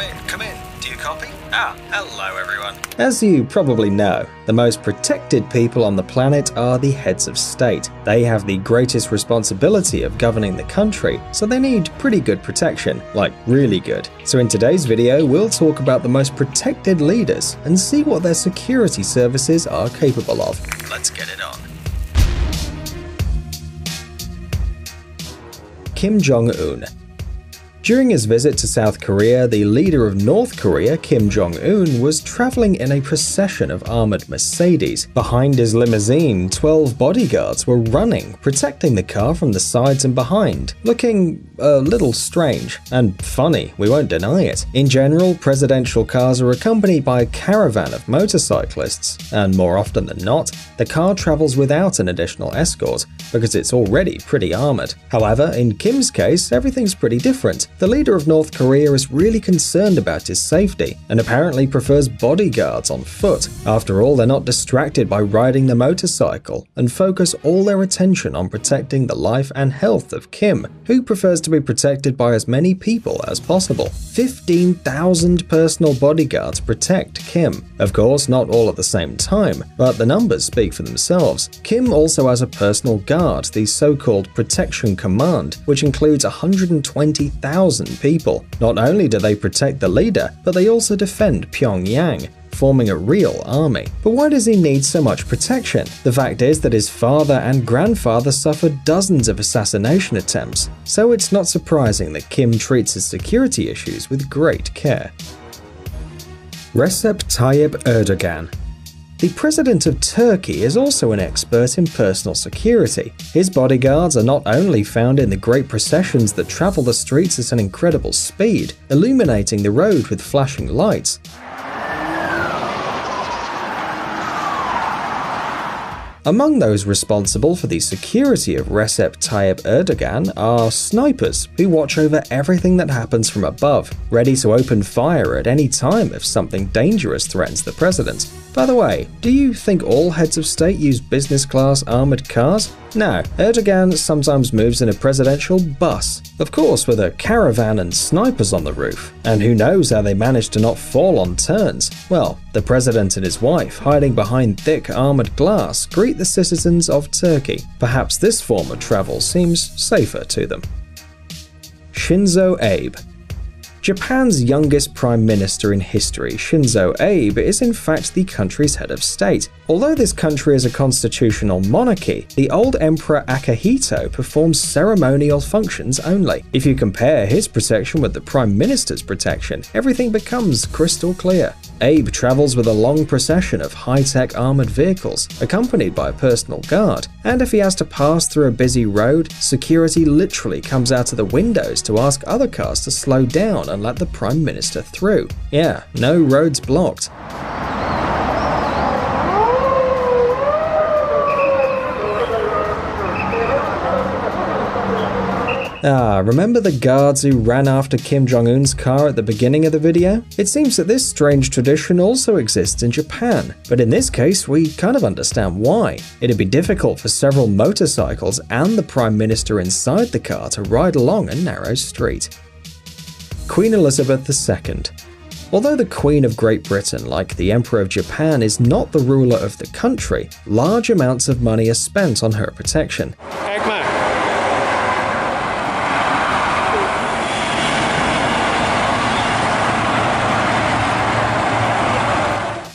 Come in, come in. Do you copy? Ah, hello everyone. As you probably know, the most protected people on the planet are the heads of state. They have the greatest responsibility of governing the country, so they need pretty good protection, like really good. So in today's video, we'll talk about the most protected leaders and see what their security services are capable of. Let's get it on. Kim Jong-un. During his visit to South Korea, the leader of North Korea, Kim Jong-un, was traveling in a procession of armored Mercedes. Behind his limousine, 12 bodyguards were running, protecting the car from the sides and behind, looking a little strange and funny, we won't deny it. In general, presidential cars are accompanied by a caravan of motorcyclists, and more often than not, the car travels without an additional escort because it's already pretty armored. However, in Kim's case, everything's pretty different. The leader of North Korea is really concerned about his safety and apparently prefers bodyguards on foot. After all, they're not distracted by riding the motorcycle and focus all their attention on protecting the life and health of Kim, who prefers to be protected by as many people as possible. 15,000 personal bodyguards protect Kim. Of course, not all at the same time, but the numbers speak for themselves. Kim also has a personal guard, the so-called Protection Command, which includes 120,000 people. Not only do they protect the leader, but they also defend Pyongyang, forming a real army. But why does he need so much protection? The fact is that his father and grandfather suffered dozens of assassination attempts, so it's not surprising that Kim treats his security issues with great care. Recep Tayyip Erdogan. The president of Turkey is also an expert in personal security. His bodyguards are not only found in the great processions that travel the streets at an incredible speed, illuminating the road with flashing lights. Among those responsible for the security of Recep Tayyip Erdogan are snipers who watch over everything that happens from above, ready to open fire at any time if something dangerous threatens the president. By the way, do you think all heads of state use business-class armored cars? No, Erdogan sometimes moves in a presidential bus, of course with a caravan and snipers on the roof. And who knows how they manage to not fall on turns? Well, the president and his wife, hiding behind thick armored glass, greet the citizens of Turkey. Perhaps this form of travel seems safer to them. Shinzo Abe. Japan's youngest prime minister in history, Shinzo Abe, is in fact the country's head of state. Although this country is a constitutional monarchy, the old emperor Akihito performs ceremonial functions only. If you compare his protection with the prime minister's protection, everything becomes crystal clear. Abe travels with a long procession of high-tech armored vehicles, accompanied by a personal guard, and if he has to pass through a busy road, security literally comes out of the windows to ask other cars to slow down and let the Prime Minister through. Yeah, no roads blocked. Remember the guards who ran after Kim Jong-un's car at the beginning of the video? It seems that this strange tradition also exists in Japan, but in this case we kind of understand why. It'd be difficult for several motorcycles and the Prime Minister inside the car to ride along a narrow street. Queen Elizabeth II. Although the Queen of Great Britain, like the Emperor of Japan, is not the ruler of the country, large amounts of money are spent on her protection.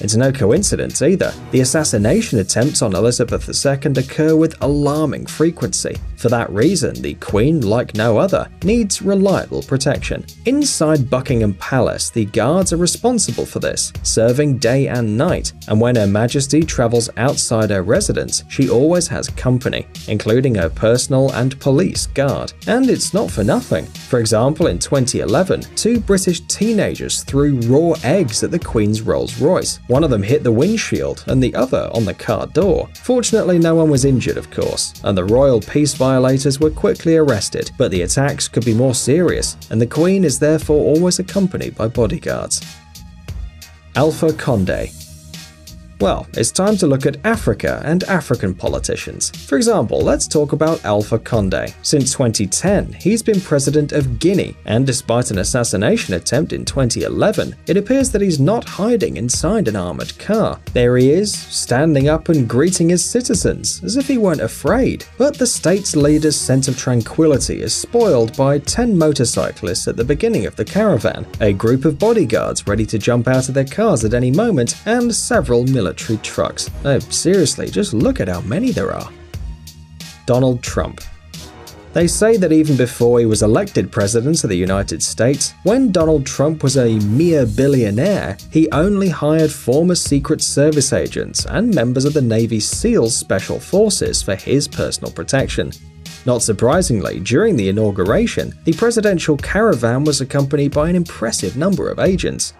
It's no coincidence either. The assassination attempts on Elizabeth II occur with alarming frequency. For that reason, the Queen, like no other, needs reliable protection. Inside Buckingham Palace, the guards are responsible for this, serving day and night, and when Her Majesty travels outside her residence, she always has company, including her personal and police guard. And it's not for nothing. For example, in 2011, 2 British teenagers threw raw eggs at the Queen's Rolls-Royce. One of them hit the windshield and the other on the car door. Fortunately, no one was injured, of course, and the royal peace violators were quickly arrested, but the attacks could be more serious, and the Queen is therefore always accompanied by bodyguards. Alpha Condé. Well, it's time to look at Africa and African politicians. For example, let's talk about Alpha Condé. Since 2010, he's been president of Guinea, and despite an assassination attempt in 2011, it appears that he's not hiding inside an armored car. There he is, standing up and greeting his citizens, as if he weren't afraid. But the state's leader's sense of tranquility is spoiled by 10 motorcyclists at the beginning of the caravan, a group of bodyguards ready to jump out of their cars at any moment, and several military trucks. No, seriously, just look at how many there are. Donald Trump. They say that even before he was elected president of the United States, when Donald Trump was a mere billionaire, he only hired former Secret Service agents and members of the Navy SEALs Special Forces for his personal protection. Not surprisingly, during the inauguration, the presidential caravan was accompanied by an impressive number of agents.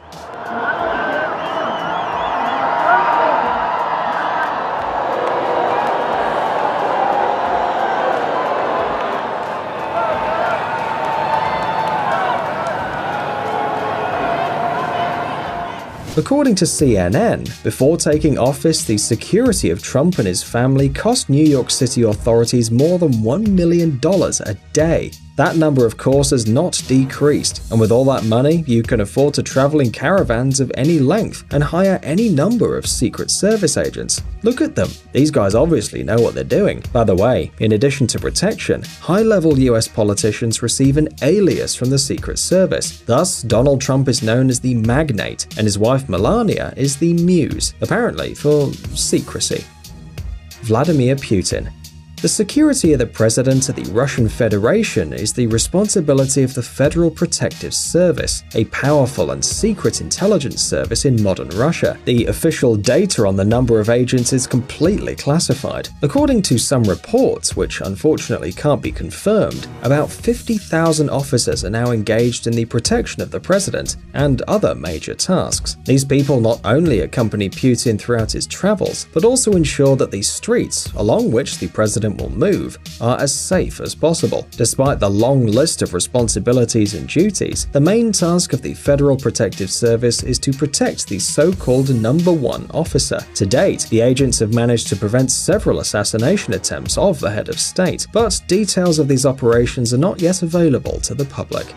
According to CNN, before taking office, the security of Trump and his family cost New York City authorities more than $1 million a day. That number, of course, has not decreased, and with all that money, you can afford to travel in caravans of any length and hire any number of Secret Service agents. Look at them. These guys obviously know what they're doing. By the way, in addition to protection, high-level US politicians receive an alias from the Secret Service. Thus, Donald Trump is known as the Magnate, and his wife Melania is the Muse, apparently for secrecy. Vladimir Putin. The security of the president of the Russian Federation is the responsibility of the Federal Protective Service, a powerful and secret intelligence service in modern Russia. The official data on the number of agents is completely classified. According to some reports, which unfortunately can't be confirmed, about 50,000 officers are now engaged in the protection of the president and other major tasks. These people not only accompany Putin throughout his travels, but also ensure that the streets along which the president will move are as safe as possible. Despite the long list of responsibilities and duties, the main task of the Federal Protective Service is to protect the so-called number one officer. To date, the agents have managed to prevent several assassination attempts of the head of state, but details of these operations are not yet available to the public.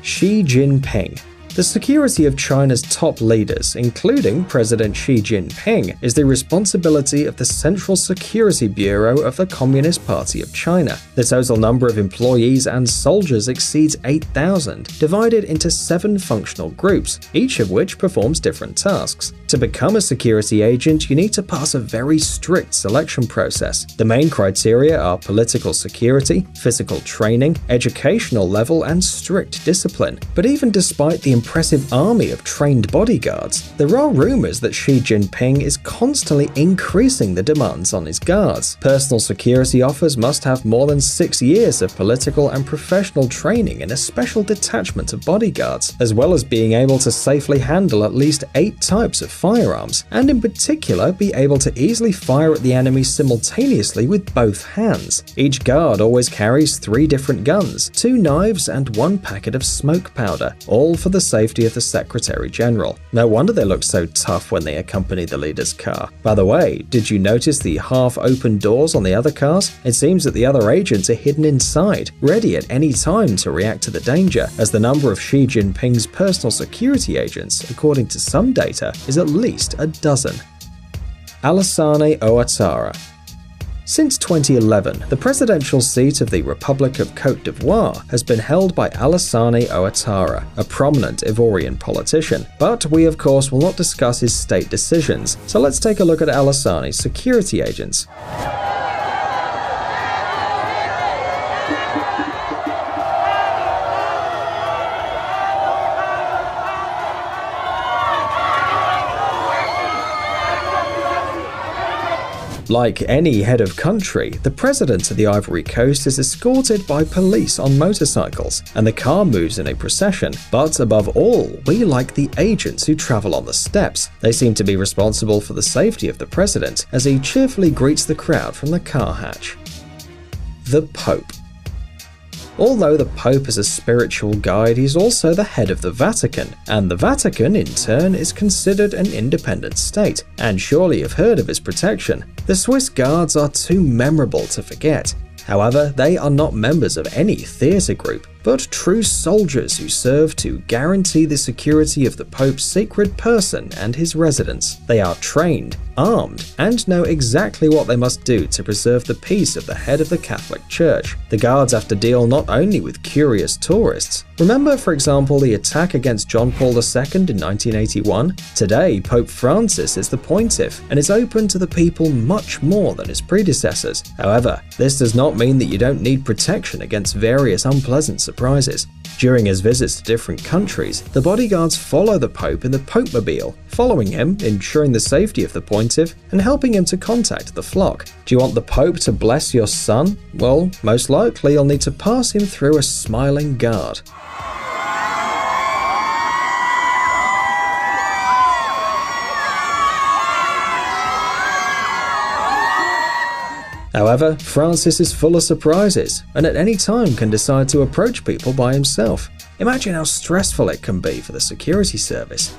Xi Jinping. The security of China's top leaders, including President Xi Jinping, is the responsibility of the Central Security Bureau of the Communist Party of China. The total number of employees and soldiers exceeds 8,000, divided into 7 functional groups, each of which performs different tasks. To become a security agent, you need to pass a very strict selection process. The main criteria are political security, physical training, educational level, and strict discipline. But even despite the impressive army of trained bodyguards, there are rumors that Xi Jinping is constantly increasing the demands on his guards. Personal security offers must have more than 6 years of political and professional training in a special detachment of bodyguards, as well as being able to safely handle at least 8 types of firearms, and in particular be able to easily fire at the enemy simultaneously with both hands. Each guard always carries 3 different guns, 2 knives, and 1 packet of smoke powder, all for the safety of the Secretary General. No wonder they look so tough when they accompany the leader's car. By the way, did you notice the half-open doors on the other cars? It seems that the other agents are hidden inside, ready at any time to react to the danger, as the number of Xi Jinping's personal security agents, according to some data, is at least a dozen. Alassane Ouattara. Since 2011, the presidential seat of the Republic of Côte d'Ivoire has been held by Alassane Ouattara, a prominent Ivorian politician. But we of course will not discuss his state decisions, so let's take a look at Alassane's security agents. Like any head of country, the president of the Ivory Coast is escorted by police on motorcycles, and the car moves in a procession. But above all, we like the agents who travel on the steps. They seem to be responsible for the safety of the president as he cheerfully greets the crowd from the car hatch. The Pope. Although the Pope is a spiritual guide, he's also the head of the Vatican, and the Vatican, in turn, is considered an independent state, and surely you've heard of his protection. The Swiss Guards are too memorable to forget. However, they are not members of any theatre group, but true soldiers who serve to guarantee the security of the Pope's sacred person and his residence. They are trained, armed, and know exactly what they must do to preserve the peace of the head of the Catholic Church. The guards have to deal not only with curious tourists. Remember, for example, the attack against John Paul II in 1981? Today, Pope Francis is the pontiff and is open to the people much more than his predecessors. However, this does not mean that you don't need protection against various unpleasant surprises. During his visits to different countries, the bodyguards follow the Pope in the Popemobile, following him, ensuring the safety of the pontiff, and helping him to contact the flock. Do you want the Pope to bless your son? Well, most likely you'll need to pass him through a smiling guard. However, Francis is full of surprises, and at any time can decide to approach people by himself. Imagine how stressful it can be for the security service.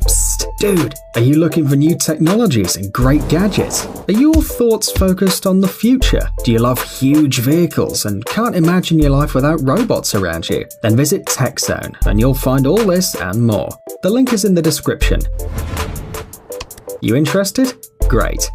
Psst, dude, are you looking for new technologies and great gadgets? Are your thoughts focused on the future? Do you love huge vehicles and can't imagine your life without robots around you? Then visit TechZone and you'll find all this and more. The link is in the description. You interested? Great.